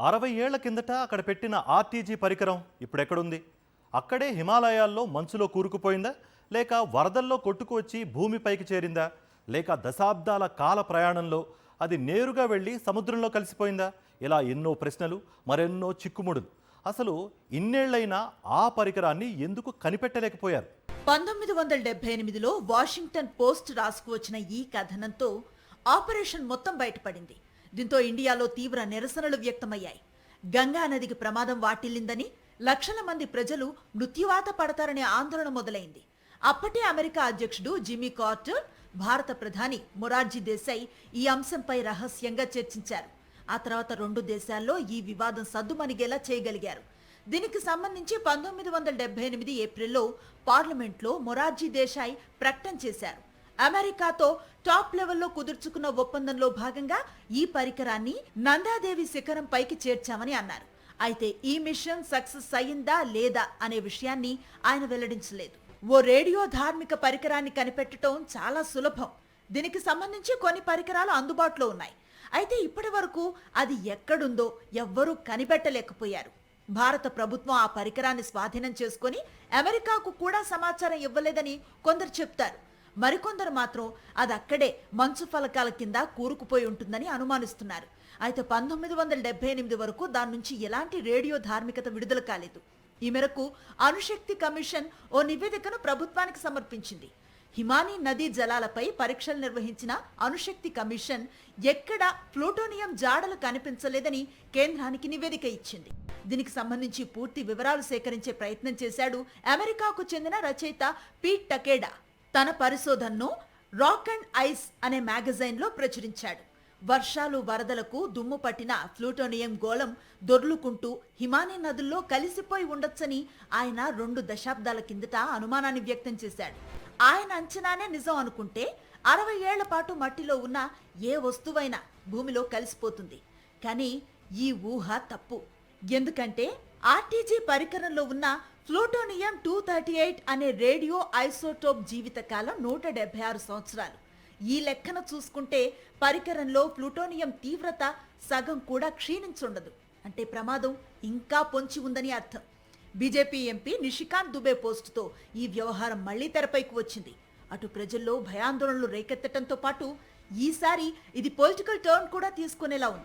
60 ఏళ్ల కిందట అక్కడ పెట్టిన ఆర్టీజీ పరికరం ఇప్పుడెక్కడుంది? అక్కడే హిమాలయాల్లో మంచులో కూరుకుపోయిందా, లేక వరదల్లో కొట్టుకువచ్చి భూమిపైకి చేరిందా, లేక దశాబ్దాల కాల ప్రయాణంలో అది నేరుగా వెళ్ళి సముద్రంలో కలిసిపోయిందా? ఇలా ఎన్నో ప్రశ్నలు, మరెన్నో చిక్కుముడులు. అసలు ఇన్నేళ్లైనా ఆ పరికరాన్ని ఎందుకు కనిపెట్టలేకపోయారు? 1978లో వాషింగ్టన్ పోస్ట్ రాసుకువచ్చిన ఈ కథనంతో ఆపరేషన్ మొత్తం బయటపడింది. దీంతో ఇండియాలో తీవ్ర నిరసనలు వ్యక్తమయ్యాయి. గంగా నదికి ప్రమాదం వాటిల్లిందని, లక్షల మంది ప్రజలు మృత్యువాత పడతారనే ఆందోళన మొదలైంది. అప్పటి అమెరికా అధ్యక్షుడు జిమ్మీ కార్టర్, భారత ప్రధాని మొరార్జీ దేశాయ్ ఈ అంశంపై రహస్యంగా చర్చించారు. ఆ తర్వాత రెండు దేశాల్లో ఈ వివాదం సద్దుమణిగేలా చేయగలిగారు. దీనికి సంబంధించి 1978 ఏప్రిల్లో పార్లమెంట్లో మొరార్జీ దేశాయ్ ప్రకటన చేశారు. అమెరికాతో టాప్ లెవెల్లో కుదుర్చుకున్న ఒప్పందంలో భాగంగా ఈ పరికరాన్ని నందాదేవి శిఖరం పైకి చేర్చామని అన్నారు. అయితే ఈ మిషన్ సక్సెస్ అయ్యిందా లేదా అనే విషయాన్ని ఆయన వెల్లడించలేదు. ఓ రేడియో ధార్మిక పరికరాన్ని కనిపెట్టడం చాలా సులభం. దీనికి సంబంధించి కొన్ని పరికరాలు అందుబాటులో ఉన్నాయి. అయితే ఇప్పటి వరకు అది ఎక్కడుందో ఎవ్వరూ కనిపెట్టలేకపోయారు. భారత ప్రభుత్వం ఆ పరికరాన్ని స్వాధీనం చేసుకుని అమెరికాకు కూడా సమాచారం ఇవ్వలేదని కొందరు చెప్తారు. మరికొందరు మాత్రం అది అక్కడే మంచు ఫలకాల కింద కూరుకుపోయి ఉంటుందని అనుమానిస్తున్నారు. అయితే 1978 వరకు దాని నుంచి ఎలాంటి రేడియో ధార్మికత విడుదల కాలేదు. ఈ మేరకు అణుశక్తి కమిషన్ ఓ నివేదికను ప్రభుత్వానికి సమర్పించింది. హిమానీ నదీ జలాలపై పరీక్షలు నిర్వహించిన అణుశక్తి కమిషన్ ఎక్కడా ప్లూటోనియం జాడలు కనిపించలేదని కేంద్రానికి నివేదిక ఇచ్చింది. దీనికి సంబంధించి పూర్తి వివరాలు సేకరించే ప్రయత్నం చేశాడు అమెరికాకు చెందిన రచయిత పీట్ టకేడా. తన పరిశోధనను రాక్ అండ్ ఐస్ అనే మ్యాగజైన్లో ప్రచురించాడు. వర్షాలు, వరదలకు దుమ్ము పట్టిన ప్లూటోనియం గోళం దొర్లుకుంటూ హిమానీ నదుల్లో కలిసిపోయి ఉండొచ్చని ఆయన 2 దశాబ్దాల కిందట అనుమానాన్ని వ్యక్తం చేశాడు. ఆయన అంచనానే నిజం అనుకుంటే 60 ఏళ్ల పాటు మట్టిలో ఉన్న ఏ వస్తువైనా భూమిలో కలిసిపోతుంది. కానీ ఈ ఊహ తప్పు. ఎందుకంటే ఆర్టీజీ పరికరంలో ఉన్న ప్లూటోనియం 238 అనే రేడియో ఐసోటోప్ జీవితకాలం 176 సంవత్సరాలు. ఈ లెక్కన చూసుకుంటే పరికరంలో ప్లూటోనియం తీవ్రత సగం కూడా క్షీణించుండదు. అంటే ప్రమాదం ఇంకా పొంచి ఉందని అర్థం. బీజేపీ ఎంపీ నిషికాంత్ దుబే పోస్టుతో ఈ వ్యవహారం మళ్లీ తెరపైకి వచ్చింది. అటు ప్రజల్లో భయాందోళనలు రేకెత్తడంతో పాటు ఈసారి ఇది పొలిటికల్ టర్న్ కూడా తీసుకునేలా ఉంది.